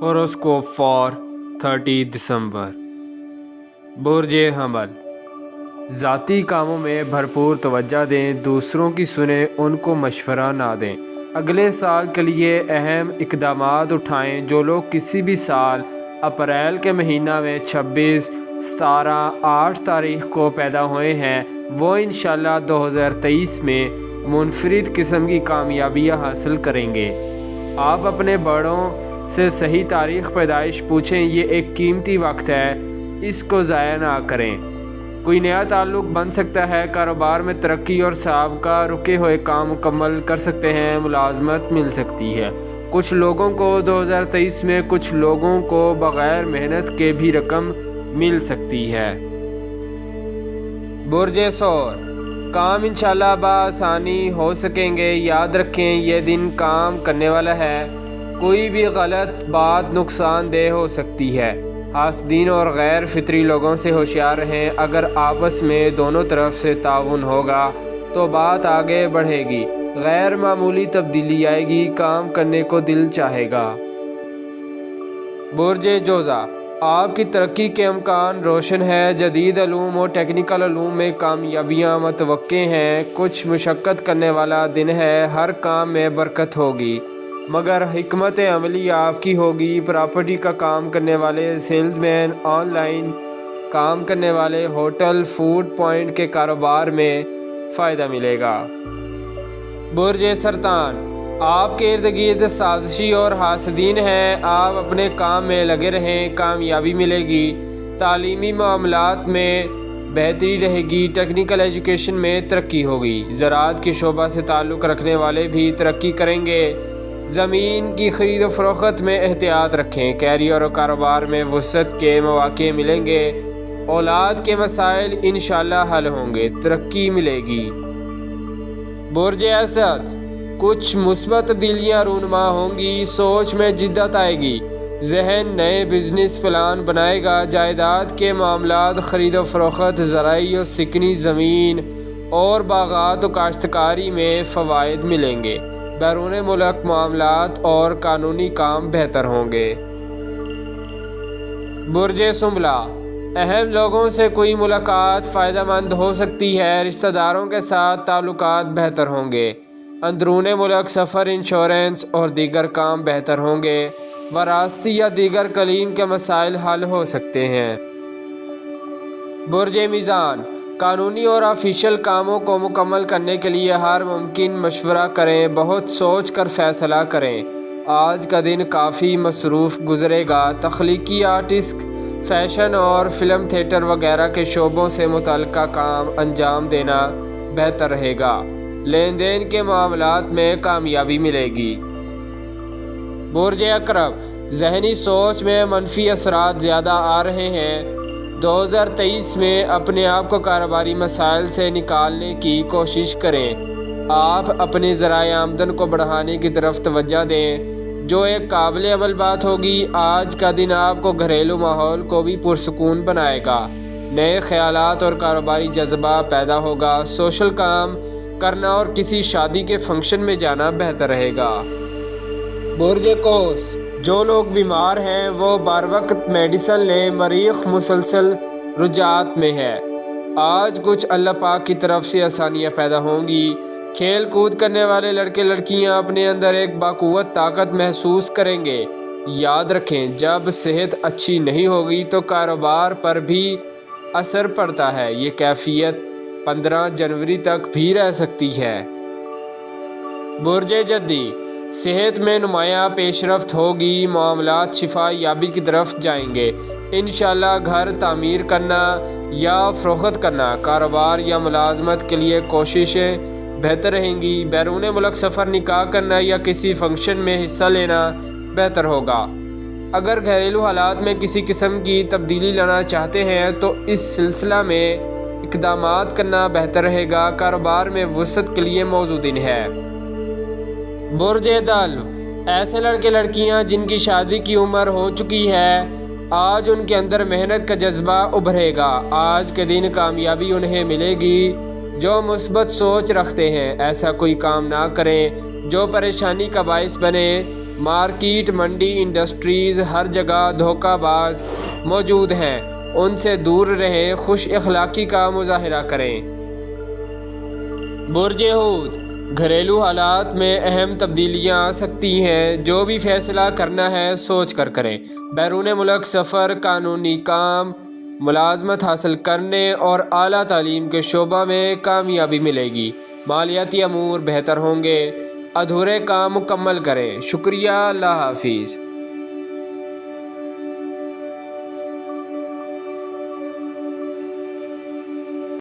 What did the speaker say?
Horoscope for 30 दिसंबर। बुर्ज हमल। ज़ाती कामों में भरपूर तवज्जो दें, दूसरों की सुने, उनको मशवरा ना दें। अगले साल के लिए अहम इक़दामात उठाएं। जो लोग किसी भी साल अप्रैल के महीना में 26, 17, 8 तारीख को पैदा हुए हैं, वो इंशाअल्लाह 2023 में मुनफरिद किस्म की कामयाबियाँ हासिल करेंगे। आप अपने बड़ों से सही तारीख़ पैदाइश पूछें। ये एक कीमती वक्त है, इसको ज़ाया ना करें। कोई नया ताल्लुक़ बन सकता है। कारोबार में तरक्की और साबका रुके हुए काम मुकम्मल कर सकते हैं। मुलाजमत मिल सकती है। कुछ लोगों को 2023 में कुछ लोगों को बग़ैर मेहनत के भी रकम मिल सकती है। बुर्ज सौर। काम इंशाअल्लाह बआसानी हो सकेंगे। याद रखें, यह दिन काम करने वाला है। कोई भी गलत बात नुकसानदेह हो सकती है। हासदीन और गैर फितरी लोगों से होशियार रहें। अगर आपस में दोनों तरफ से ताउन होगा तो बात आगे बढ़ेगी। गैर मामूली तब्दीली आएगी। काम करने को दिल चाहेगा। बुर्ज जोज़ा। आपकी तरक्की के इम्कान रोशन है। जदीद अलूम और टेक्निकल अलूम में कामयाबियाँ मुतवक्के हैं। कुछ मुशक्क़त करने वाला दिन है। हर काम में बरकत होगी, मगर हिकमत अमली आपकी होगी। प्रॉपर्टी का काम करने वाले, सेल्समैन, ऑनलाइन काम करने वाले, होटल, फूड पॉइंट के कारोबार में फ़ायदा मिलेगा। बुर्ज सरतान। आपके इर्द गिर्द साजिशी और हासदीन हैं। आप अपने काम में लगे रहें, कामयाबी मिलेगी। तालीमी मामलात में बेहतरी रहेगी। टेक्निकल एजुकेशन में तरक्की होगी। ज़राअत की शोबा से ताल्लुक़ रखने वाले भी तरक्की करेंगे। ज़मीन की ख़रीद फ़रोख्त में एहतियात रखें। कैरियर और कारोबार में वुसअत के मौक़े मिलेंगे। औलाद के मसाइल इंशाअल्लाह हल होंगे। तरक्की मिलेगी। बुर्ज असद। कुछ मुस्बत तब्दीलियाँ रूनुमा होंगी। सोच में जिद्दत आएगी। जहन नए बिजनेस प्लान बनाएगा। जायदाद के मामलात, ख़रीद फ़रोख्त, ज़राई और सिकनी ज़मीन और बागात और काश्तकारी में फ़वाइद मिलेंगे। बैरून मुल्क मामलात और कानूनी काम बेहतर होंगे। बुर्ज सुंबला। अहम लोगों से कोई मुलाकात फ़ायदेमंद हो सकती है। रिश्तेदारों के साथ ताल्लुकात बेहतर होंगे। अंदरून मुल्क सफ़र, इंश्योरेंस और दीगर काम बेहतर होंगे। वरासती या दीगर कलीम के मसाइल हल हो सकते हैं। बुर्ज मीज़ान। कानूनी और ऑफिशियल कामों को मुकम्मल करने के लिए हर मुमकिन मशवरा करें। बहुत सोच कर फ़ैसला करें। आज का दिन काफ़ी मसरूफ़ गुजरेगा। तख्लीकी आर्टिस्ट, फ़ैशन और फ़िल्म, थिएटर वगैरह के शोबों से मुतल्लिक़ा काम अंजाम देना बेहतर रहेगा। लेन देन के मामलात में कामयाबी मिलेगी। बुर्ज अकरब। ज़हनी सोच में मनफी असरात ज़्यादा आ रहे हैं। 2023 में अपने आप को कारोबारी मसाइल से निकालने की कोशिश करें। आप अपने ज़राए आमदन को बढ़ाने की तरफ तवज्जो दें, जो एक काबिल अमल बात होगी। आज का दिन आपको घरेलू माहौल को भी पुरसुकून बनाएगा। नए ख्यालात और कारोबारी जज्बा पैदा होगा। सोशल काम करना और किसी शादी के फंक्शन में जाना बेहतर रहेगा। बुर्ज कौस। जो लोग बीमार हैं वो बार वक्त मेडिसन लें। मरीख मुसलसल रुजात में है। आज कुछ अल्लाह पाक की तरफ से आसानियाँ पैदा होंगी। खेल कूद करने वाले लड़के लड़कियाँ अपने अंदर एक बाक़ुव्वत ताकत महसूस करेंगे। याद रखें, जब सेहत अच्छी नहीं होगी तो कारोबार पर भी असर पड़ता है। ये कैफियत 15 जनवरी तक भी रह सकती है। बुर्ज जद्दी। सेहत में नुमायाँ पेशरफ्त होगी। मामलात शिफा याबी की तरफ जाएंगे। इंशाअल्लाह घर तामीर करना या फ़रोख्त करना, कारोबार या मुलाजमत के लिए कोशिशें बेहतर रहेंगी। बैरून मुल्क सफ़र, निकाह करना या किसी फंक्शन में हिस्सा लेना बेहतर होगा। अगर घरेलू हालात में किसी किस्म की तब्दीली लाना चाहते हैं तो इस सिलसिला में इक़दामात करना बेहतर रहेगा। कारोबार में वुसअत के लिए मौजूद दिन है। बुर्ज दल्व। ऐसे लड़के लड़कियां जिनकी शादी की उम्र हो चुकी है, आज उनके अंदर मेहनत का जज्बा उभरेगा। आज के दिन कामयाबी उन्हें मिलेगी। जो मुस्बत सोच रखते हैं, ऐसा कोई काम ना करें जो परेशानी का बायस बने। مارکیٹ، منڈی، انڈسٹریز، ہر جگہ دھوکہ باز موجود ہیں، ان سے دور رہیں، خوش اخلاقی کا مظاہرہ کریں۔ برج حوت، گھریلو حالات میں اہم تبدیلیاں آ سکتی ہیں، جو بھی فیصلہ کرنا ہے سوچ کر کریں۔ بیرون ملک سفر، قانونی کام، ملازمت حاصل کرنے اور اعلیٰ تعلیم کے شعبہ میں کامیابی ملے گی۔ مالیاتی امور بہتر ہوں گے، ادھورے کام مکمل کریں۔ شکریہ، اللہ حافظ۔